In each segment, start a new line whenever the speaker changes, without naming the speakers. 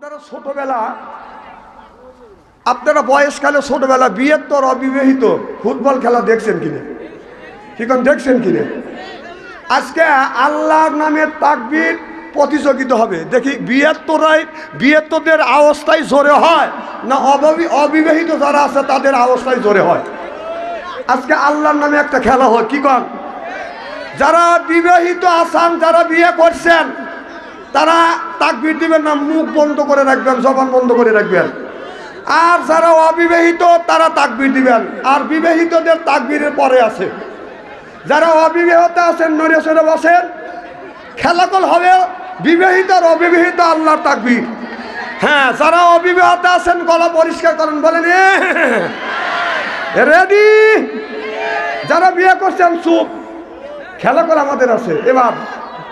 আপনারা ছোটবেলা আপনারা বয়সকালে ছোটবেলা বিয়ের তোর অবিবাহিত ফুটবল খেলা দেখছেন কিনা কিখন দেখছেন কিনা আজকে আল্লাহর নামে তাকবীর প্রতিযোগিতা হবে দেখি বিয়ের তোদের অবস্থায় জোরে হয় না অবিবাহিত যারা আছে তাদের অবস্থায় জোরে হয় আজকে আল্লাহর নামে একটা খেলা হয় কি কন যারা বিবাহিত আছেন যারা বিয়ে করছেন তারা তাকবীর দিবেন না মুখ বন্ধ করে রাখবেন জবান বন্ধ করে রাখবেন আর যারা অবিবাহিত তারা তাকবীর দিবেন আর বিবাহিতদের তাকবীরের পরে আছে যারা অবিবাহিত আছেন নড়ে সরে বসেন খেলাকল হবে বিবাহিত আর অবিবাহিত আল্লাহর তাকবীর হ্যাঁ যারা অবিবাহিত আছেন গলা পরিষ্কার করেন বলেন রেডি যারা বিয়ে করছেন চুপ খেলাকল আমাদের আছে এবার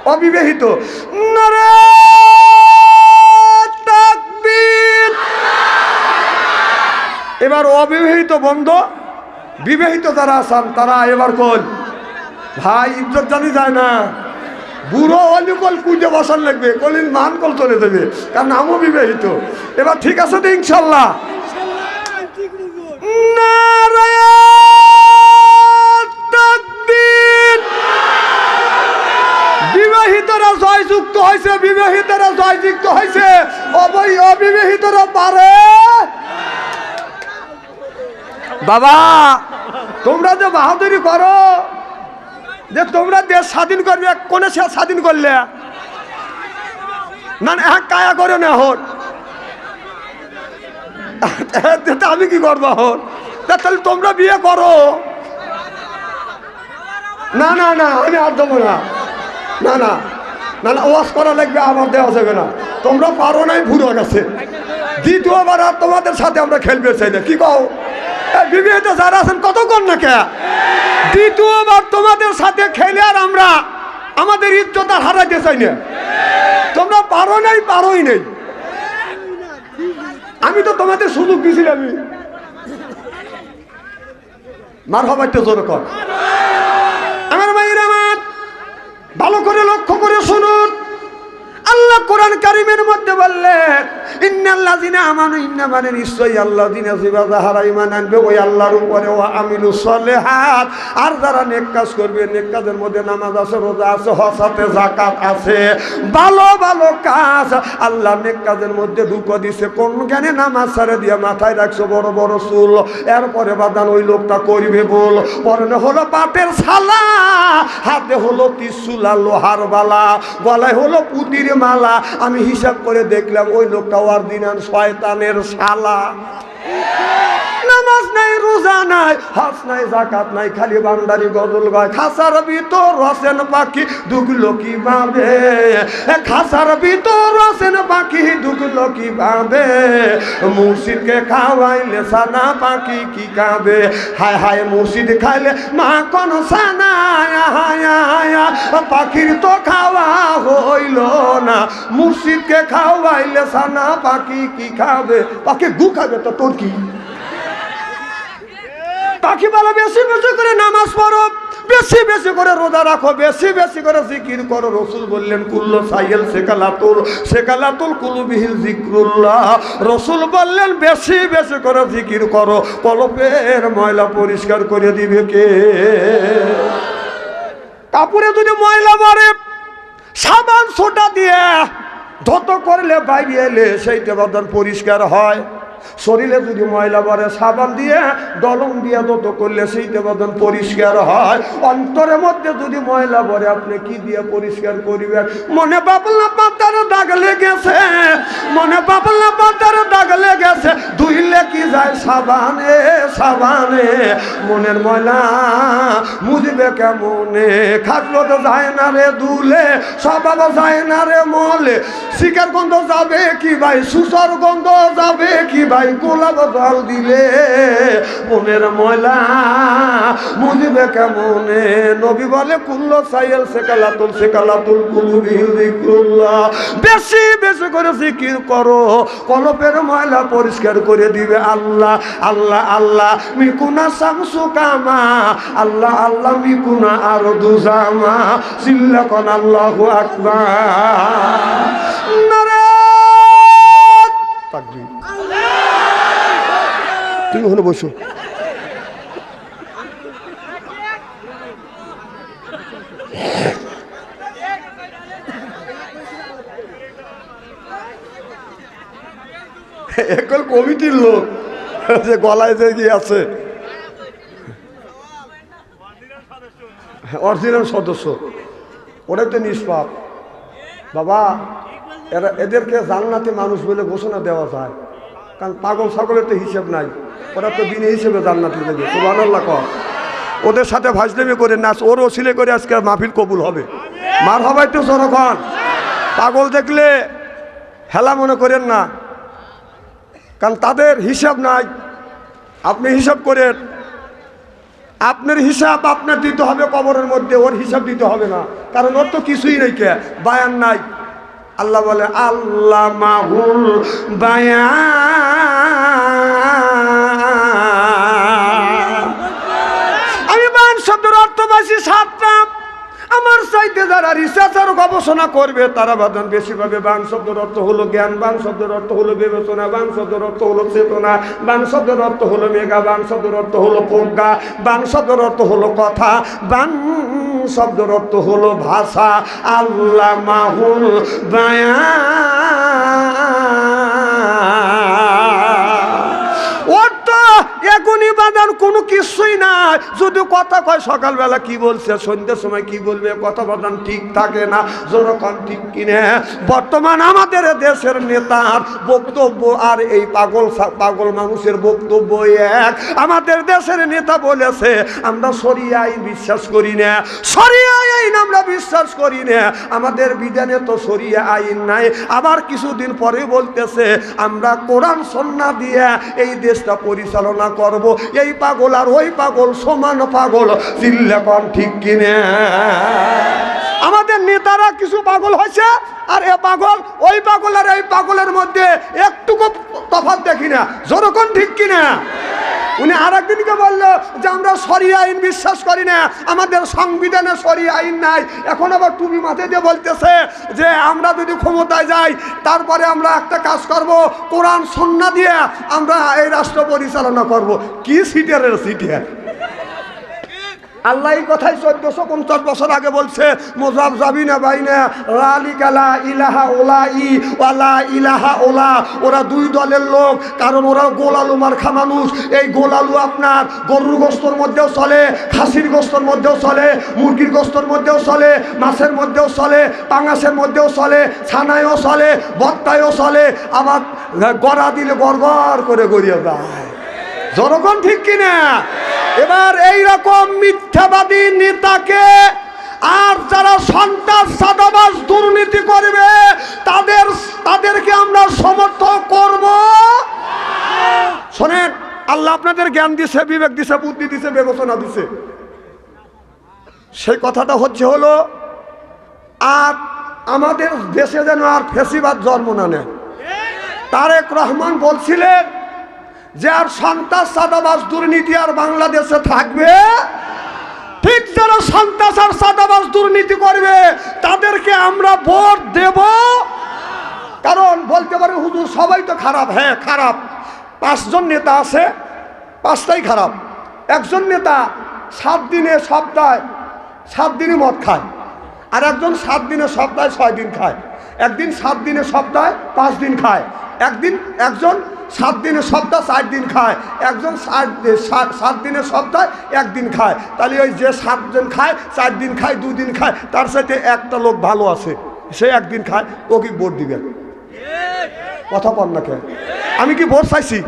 অবিবাহিত নারে তাকবীর এবার অবিবাহিত বন্ধ বিবাহিত যারা আছেন তারা এবার কল ভাই ইজ্জত জানি যায় না বুড়ো অলিকল কুঁজে বসান লাগবে কলিন মান কল চলে দেবে কারণ আমিও বিবাহিত এবার ঠিক আছে তো ইনশাল্লাহ বিবাহিতরা জয়যুক্ত হয়েছে বিবাহিতরা জয়যুক্ত হয়েছে অবিবাহিতরা পারে বাবা তোমরা যে বাহাদুরি করো যে তোমরা দেশ স্বাধীন করবে কোন স্বাধীন করলে না কায়া করে না হন আমি কি করবো হন তাহলে তোমরা বিয়ে করো না না না আমি আর দেবো না না না না না ওয়াশ করা লাগবে আমার দেওয়া যাবে না তোমরা পারো নাই ভুলে গেছে দ্বিতীয়বার আর তোমাদের সাথে আমরা খেলবে চাই না কি কও বিবাহিত যারা আছেন কতক্ষণ না কে দ্বিতীয়বার তোমাদের সাথে খেলে আর আমরা আমাদের ইজ্জত আর হারাইতে চাই না তোমরা পারোই নেই আমি তো তোমাদের সুযোগ দিয়েছিলাম মার হবাইতে জোর কর আমার ভাইয়ের আমার ভালো করে লক্ষ্য করে শুনুন আল্লাহ কোরআন কারীমের মধ্যে বললেন ইন্নাল্লাযিনা আমানু ইন্না মানে নিশ্চয়ই আল্লাযিনা যারা ঈমান আনবে ওই আল্লাহর উপরে ওয়া আমিলুস সলিহাত আর যারা নেক কাজ করবে নেক কাজের মধ্যে নামাজ আছে রোজা আছে হজ আছে যাকাত আছে ভালো ভালো কাজ আল্লাহ নেক কাজের মধ্যে ঢুকো দিছে কোন জ্ঞানে নামাজ ছেড়ে দিয়ে মাথায় রাখছো বড় বড় চুল এরপরে বাদান ওই লোকটা করবে বল পরনে হলো পাটের ছালা হাতে হলো ত্রিশূল আর লোহার বালা গলায় হলো পুতির মালা আমি হিসাব করে দেখলাম ওই লোকটা অরিজিনাল শয়তানের শালা নামাজ নাই রোজা নাই হজ নাই যাকাত নাই খালি বান্দারি গজল গায় খাসার ভিতর রসেন পাখি ঢুকলো কিভাবে খাসার ভিতর রসেন পাখি ঢুকলো কিভাবে মুর্শিদকে খাওয়াইলে সানা পাখি কি খাবে হায় হায় মুর্শিদ খাইলে মা কোন সানা পাখির তো খাওয়া হইল না মুর্শিদকে খাওয়াইলে সানা পাখি কি খাবে পাখি গু খাবে তো তোর কি পাখি বলো বেশি বেশি করে নামাজ পড়ো বেশি বেশি করে রোজা রাখো বেশি বেশি করে জিকির করো রসুল বললেন কুল্লু সাইয়েল সেকালাতুল কুলুবিহিল জিক্রুল্লাহ রসুল বললেন বেশি বেশি করে জিকির করো কলবের ময়লা পরিষ্কার করে দিবে কে কাপড়ে যদি ময়লা মারে সাবান সোটা দিয়ে ধত করলে বাইরে এলে সেইটা বদন পরিষ্কার হয় শরীরে যদি ময়লা পড়ে সাবান দিয়ে দলম দিয়ে দত করলে সেইটা বদন পরিষ্কার হয় অন্তরের মধ্যে যদি ময়লা পড়ে আপনি কি দিয়ে পরিষ্কার করিবেন মনে বাবলা পাতার দাগ লেগেছে মনে বাবলা পাতার দাগ লেগেছে ধুইলে কি যায় সাবানে সাবানে মনের ময়লা মুজবে কেমনে খাটলো তো যায় না রে দুলে স্বভাব যায় না রে মলে শিকার গন্ধ যাবে কি ভাই সুসর গন্ধ যাবে কি ভাই গোলাপ জল দিলে মনের ময়লা মুজবে কেমনে নবী বলে কুল্লু সাইয়েল সেকালাতুল কুলুবিহিল জিক্রুল্লাহ বেশি বেশি করে জিকির করো কলবের ময়লা পরিষ্কার করে দিবে আল্লাহ আল্লাহ আল্লাহ মিকুনা শামসু কামা আল্লাহ আল্লাহ মিকুনা আরদু জামা সিল্লাকান আল্লাহু আকবার নারে তুমি ওখানে বসো। একল কমিটির লোক যে গলায় যে গিয়ে আছে অরিজিনাল সদস্য, ওরাই তো নিষ্পাপ বাবা। এদেরকে জান্নাতি মানুষ বলে ঘোষণা দেওয়া যায়, কারণ পাগল ছাগলের তো হিসেব নাই, ওরা তো বিনা হিসেবে জান্নাতি দেবে। সুবহানাল্লাহ কর। ওদের সাথে ভাজলেমি করে নাচ, ওর ওসিলে করে আজকে মাহফিল কবুল হবে। মার হবাই তো জনগণ। পাগল দেখলে হেলা মনে করেন না, কারণ তাদের হিসাব নাই। আপনি হিসাব করেন, আপনার হিসাব আপনার দিতে হবে কবরের মধ্যে, ওর হিসাব দিতে হবে না, কারণ ওর তো কিছুই নেই, কে বায়ান নাই। আল্লাহ বলে আল্লাহ মাহুল বায়ান। আমি বায়ান শব্দের অর্থ বাসি সাতটা। আমার চাইতে যারা রিসার্চ আর গবেষণা করবে তারা বাদান বেশি পাবে। বান শব্দের অর্থ হলো জ্ঞান, বান শব্দের অর্থ হলো বিবেচনা, বান শব্দের অর্থ হলো চেতনা, বান শব্দের অর্থ হলো মেঘা, বান শব্দের অর্থ হলো প্রজ্ঞা, বান শব্দের অর্থ হলো কথা, বান শব্দের অর্থ হলো ভাষা। আল্লাহ মাহুল এখনই বাজার কোনো কিছুই নাই, যদি কথা কয় সকালবেলা কি বলছে, সন্ধ্যের সময় কি বলবে, কথা বাদান ঠিক থাকে না। যেরকম ঠিক কিনে বর্তমান আমাদের দেশের নেতার বক্তব্য আর এই পাগল মানুষের বক্তব্য এক। আমাদের দেশের নেতা বলেছে আমরা শরিয়া আইন বিশ্বাস করি না, শরিয়া আইন আমরা বিশ্বাস করি না, আমাদের বিধানে তো শরিয়া আইন নাই। আবার কিছুদিন পরে বলতেছে আমরা কোরআন সুন্নাহ দিয়ে এই দেশটা পরিচালনা করব। এই পাগল আর ওই পাগল সমান পাগল, চিল্লাকন ঠিক কিনে। আমাদের নেতারা কিছু পাগল হয়েছে, আর এ পাগল ওই পাগল আর এই পাগলের মধ্যে একটুকু তফাৎ দেখি না। যেরকম ঠিক কিনা। উনি আর একদিনকে বললো যে আমরা শরিয়া আইন বিশ্বাস করি না, আমাদের সংবিধানে শরিয়া আইন নাই। এখন আবার টুপি মাথায় দিয়ে বলতেছে যে আমরা যদি ক্ষমতায় যাই তারপরে আমরা একটা কাজ করব, কোরআন সুন্নাহ দিয়ে আমরা এই রাষ্ট্র পরিচালনা করব। কি সিটারের সিটার! আল্লাহ এই কথাই 1450 বছর আগে বলছে, মোজাব জাবিনা বাইনা লালিকালা ইলাহা ওলাই ওয়ালা ইলাহা ওলা। ওরা দুই দলের লোক, কারণ ওরা গোলালু মার্খা মানুষ। এই গোলালু আপনার গরুর গোস্তর মধ্যেও চলে, খাসির গোস্তর মধ্যেও চলে, মুরগির গোস্তর মধ্যেও চলে, মাছের মধ্যেও চলে, পাঙাশের মধ্যেও চলে, ছানায়ও চলে, বত্তায়ও চলে, আবার গড়া দিলে গড় করে গড়িয়ে যায়। জনগণ ঠিক কিনা? এবার এই রকম মিথ্যাবাদী নেতাকে আর যারা সন্ত্রাস চাঁদাবাজ দুর্নীতি করবে তাদেরকে আমরা সমর্থন করব। শোনেন, আল্লাহ আপনাদের জ্ঞান দিছে, বিবেক দিছে, বুদ্ধি দিছে, বিবেচনা দিছে। সেই কথাটা হলো আর আমাদের দেশে যেন আর ফ্যাসিবাদ জন্ম না নেয়। তারেক রহমান বলছিলেন যে আর সন্ত্রাস চাঁদাবাজ দুর্নীতি আর বাংলাদেশে থাকবে। ঠিক যারা সন্ত্রাস আর চাঁদাবাজ দুর্নীতি করবে তাদেরকে আমরা ভোট দেব। কারণ বলতে পারে হুজুর সবাই তো খারাপ। হ্যাঁ খারাপ। 5 জন নেতা আছে, 5টাই খারাপ। একজন নেতা 7 দিনে সপ্তাহে 7 দিনই মদ খায়, আর একজন 7 দিনে সপ্তাহে 6 দিন খায়। একদিন 7 দিনে সপ্তাহে 5 দিন খায়। একজন 7 দিনে সপ্তাহে 4 দিন খায়, একজন 7 দিনে সপ্তাহে 1 দিন খায়। তাহলে ওই যে 7 জন খায়, 4 দিন খায়, 2 দিন খায়, তার সাথে একটা লোক ভালো আছে, সে 1 দিন খায়, ওকে ভোট দিবেন। কথা বল না কেন? আমি কি ভোট চাইছি?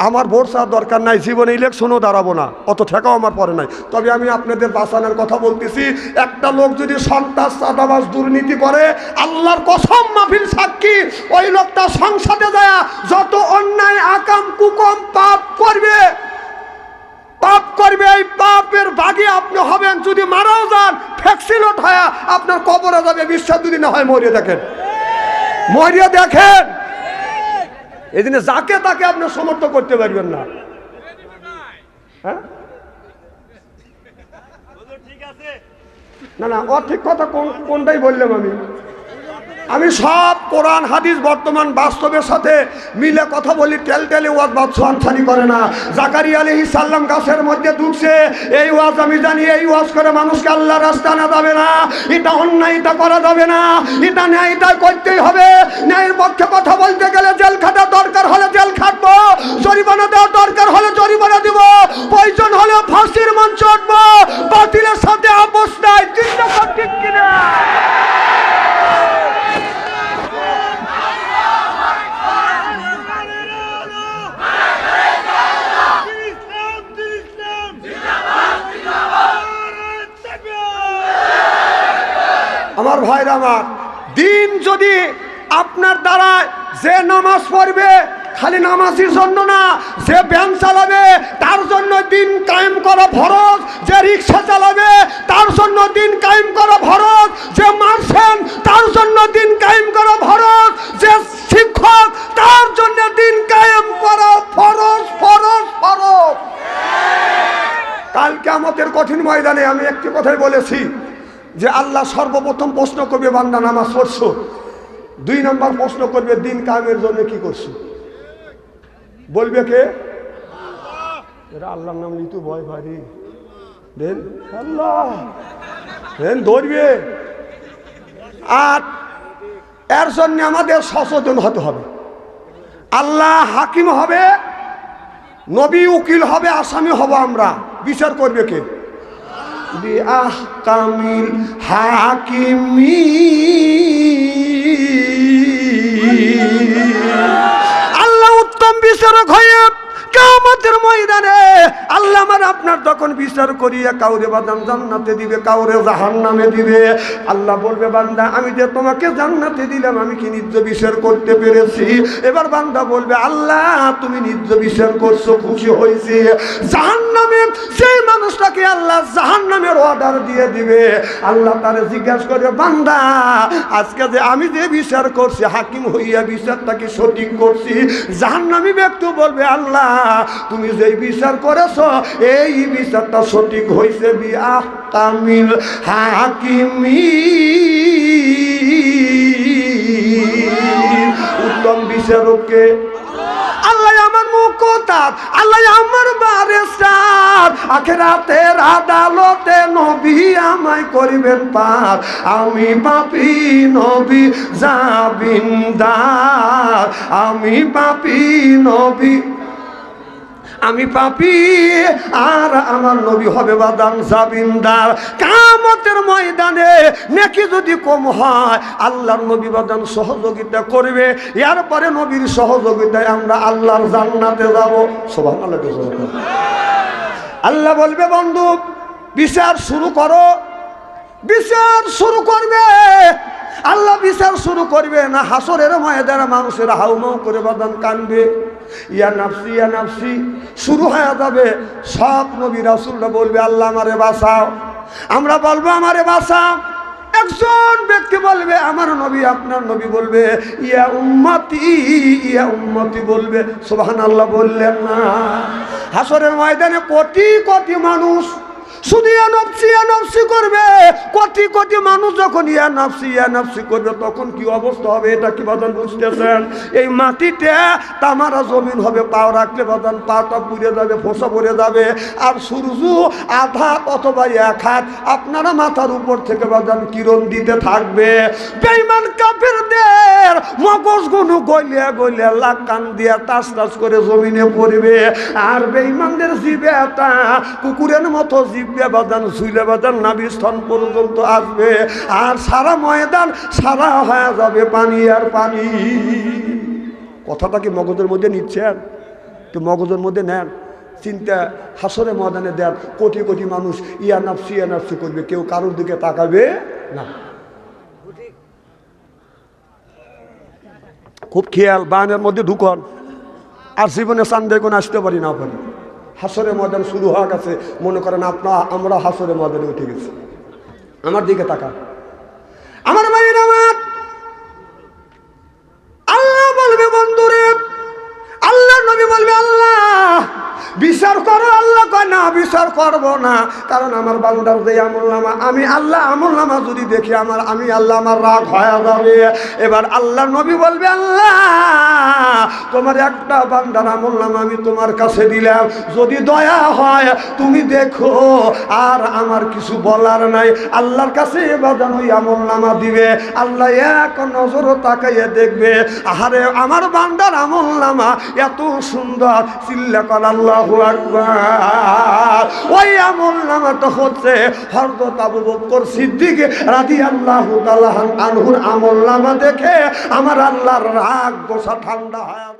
আমার ভোট চাওয়ার দরকার নাই, জীবনে ইলেকশনও দাঁড়াবো না, অত ঠেকাও আমার পরে নাই। তবে আমি আপনাদের বাঁচানোর কথা বলতেছি। একটা লোক যদি সন্ত্রাস চাঁদাবাজ দুর্নীতি করে, আল্লাহর কসম মাহফিল সাক্ষী, ওই লোকটা সংসদে যায় যত অন্যায় আকাম কুকম পাপ করবে, এই পাপের ভাগী আপনি হবেন। যদি মারাও যান, ফ্যাক্সিলোট হয় আপনার কবরে যাবে। বিশ্বাস যদি না হয় মরিয়ে দেখেন, মরিয়ে দেখেন। এই দিনে যাকে তাকে আপনি সমর্থন করতে পারবেন না। হ্যাঁ না, ও ঠিক কথা কোনটাই বললাম আমি। আমি সব কোরআন হাদিস বর্তমান বাস্তবের সাথে মিলে কথা বলি, টেলটেলে ওয়াজ বাদশাহানি করে না। জাকারিয়া আলাইহিস সালাম গাছের মধ্যে ঢুকছে, এই ওয়াজ আমি জানি, এই ওয়াজ করে মানুষকে আল্লাহর রাস্তা আনা যাবে না, এটা অন্যায়, এটা করা যাবে না, এটা ন্যায়, এটা করতেই হবে। ন্যায়ের পক্ষে কথা বলতে গেলে জেল খাটা দরকার হলে জেল খাটবো, জরিমানা দেওয়ার দরকার হলে জরিমানা দিব, প্রয়োজন হলে ফাঁসির মঞ্চ উঠবো, বাতিলের সাথে আপোষ নাই। চিন্তা কর ঠিক কিনা? আমার ভাইরা আমার, দিন যদি আপনার দ্বারায় যে নামাজ পড়বে খালি নামাজের জন্য না, যে ভ্যান চালাবে তার জন্য দিন কায়েম করা ফরজ, যে রিক্সা চালাবে তার জন্য দিন কায়েম করা ফরজ, যে মার্শাল তার জন্য দিন কায়েম করা ফরজ, যে শিক্ষক তার জন্য দিন কায়েম করা ফরজ ফরজ ফরজ। কালকে আমাদের কঠিন ময়দানে আমি একটি কথাই বলেছি যে আল্লাহ সর্বপ্রথম প্রশ্ন করবে, বান্দা নামাজ পড়ছো? 2 নম্বর প্রশ্ন করবে, দিন কায়েমের জন্য কি করছো? বলবে কে? এরা আল্লাহর নাম নিতে ভয় ভারী দেন, আল্লাহ দেন ধরবে। আর এর জন্য আমাদের সচেতন হতে হবে। আল্লাহ হাকিম হবে, নবী উকিল হবে, আসামি হব আমরা, বিচার করবে কে? বিআহকামিল হাকিমি। আল্লাহ উত্তম বিচারক হয়ে কিয়ামতের ময়দানে আল্লাহ আমার আপনার যখন বিচার করিয়া কাউরে বাদাম জান্নাতে দিবে, কাউরে জাহান্নামে দিবে, আল্লাহ বলবে, বান্দা আমি যে তোমাকে জান্নাতে দিলাম আমি কি নিজ বিচার করতে পেরেছি? এবার বান্দা বলবে, আল্লাহ তুমি নিজ বিচার করছো, খুশি হয়েছি। জাহান্নামে সেই মানুষটাকে আল্লাহ জাহান্নামের অর্ডার দিয়ে দিবে। আল্লাহ তারে জিজ্ঞাসা করবে, বান্দা আজকে যে আমি যে বিচার করছি, হাকিম হইয়া বিচারটা কি সঠিক করছি? জাহান্নামী ব্যক্তি বলবে, আল্লাহ তুমি যেই বিচার করেছো এই বিচারটা সঠিক হয়েছে। বিআহকামিল হাকিমি, উত্তম বিচারককে আল্লাহ আমার মুকতার, আল্লাহ আমার বারেসার, আখিরাতের আদালতে নবী আমায় করিবেন পার। আমি পাপী নবী জাবিনদার, আমি পাপী নবী, আমি পাপী আর আমার নবী হবে বাদাম জাবিনদার। কিয়ামতের ময়দানে নেকি যদি কম হয় আল্লাহর নবী বাদাম সহযোগিতা করবে, এরপরে নবীর সহযোগিতায় আমরা আল্লাহর জান্নাতে যাব। সুবহানাল্লাহ। আল্লাহ বলবে, বন্ধু বিচার শুরু করো। বিচার শুরু করবে, আল্লাহ বিচার শুরু করবে না, হাসরের ময়দানে মানুষের হাউমাউ করে বাদাম কানবে, ইয়া নাফসি ইয়া নাফসি শুরু হয়ে যাবে। সব নবী রাসূলরা বলবে, আল্লাহ আমারে বাঁচাও। আমরা বলবো, আমারে বাঁচাও। একজন ব্যক্তি বলবে, আমার নবী, আপনার নবী বলবে, ইয়া উম্মতি বলবে। সুবহানাল্লাহ বললেন না? হাসরের ময়দানে কোটি কোটি মানুষ শুধু ইয়া নফসি করবে। কোটি কোটি মানুষ যখন ইয়া নফসি করবে তখন কি অবস্থা হবে? এটা কি বাদান বুঝতেছেন? এই মাটিতে তামারা জমিন হবে, পাও রাখলে বাদান পাটা পুড়ে যাবে, ফোসা পড়ে যাবে। আর সূর্য আধা অথবা 1 হাত আপনারা মাথার উপর থেকে বাদান কিরণ দিতে থাকবে। বেঈমান কাফেরদের মগজগুলো গলিয়া গলিয়া লাক কান দিয়া টাস টাস করে জমিনে পড়বে। আর বেঈমানদের জিহ্বাটা কুকুরের মতো বাদান ঝুলে বাদান নাভিস্থান পর্যন্ত আসবে। আর সারা ময়দান সারা হয়ে যাবে পানি আর পানি। কথাটা কি মগজের মধ্যে নিচ্ছেন? তো মগজের মধ্যে নেন, চিন্তা। হাসরে ময়দানে দেন কোটি কোটি মানুষ ইয়া নাফসি করবে, কেউ কারোর দিকে তাকাবে না। খুব খেয়াল, বানের মধ্যে ঢুকন। আর জীবনে চান্দে কোন আসতে পারি না পারি। হাসরে ময়দান শুরু হওয়া গেছে, মনে করেন আমরা হাসরে ময়দানে উঠে গেছি। আমার দিকে তাকা, আমার ভাইয়ের আমার। আল্লাহ বলবে, বন্ধুরে, আল্লাহ নবী বলবে, আল্লাহ বিচার করো। আল্লাহ কয় না, বিচার করব না, কারণ আমার বান্দার যে আমলনামা, আমি আল্লাহ আমলনামা যদি দেখি আমি আল্লাহ আমার রাগ হয়ে যাবে। এবার আল্লাহ নবী বলবে, আল্লাহ তোমার একটা বান্দার আমলনামা আমি তোমার কাছে দিলাম, যদি দয়া হয় তুমি দেখো, আর আমার কিছু বলার নাই। আল্লাহর কাছে এবার যেন ওই আমলনামা দিবে, আল্লাহ এক নজর তাকাইয়ে দেখবে, আহারে আমার বান্দার আমলনামা এত সুন্দর, চিল্লা কর আল্লাহু আকবার। ওই আমলনামাটা হচ্ছে হযরত আবু বকর সিদ্দিক রাদিয়াল্লাহু তাআলা আনহুর আমলনামা দেখে আমার আল্লাহর রাগ গোসা ঠান্ডা হয়।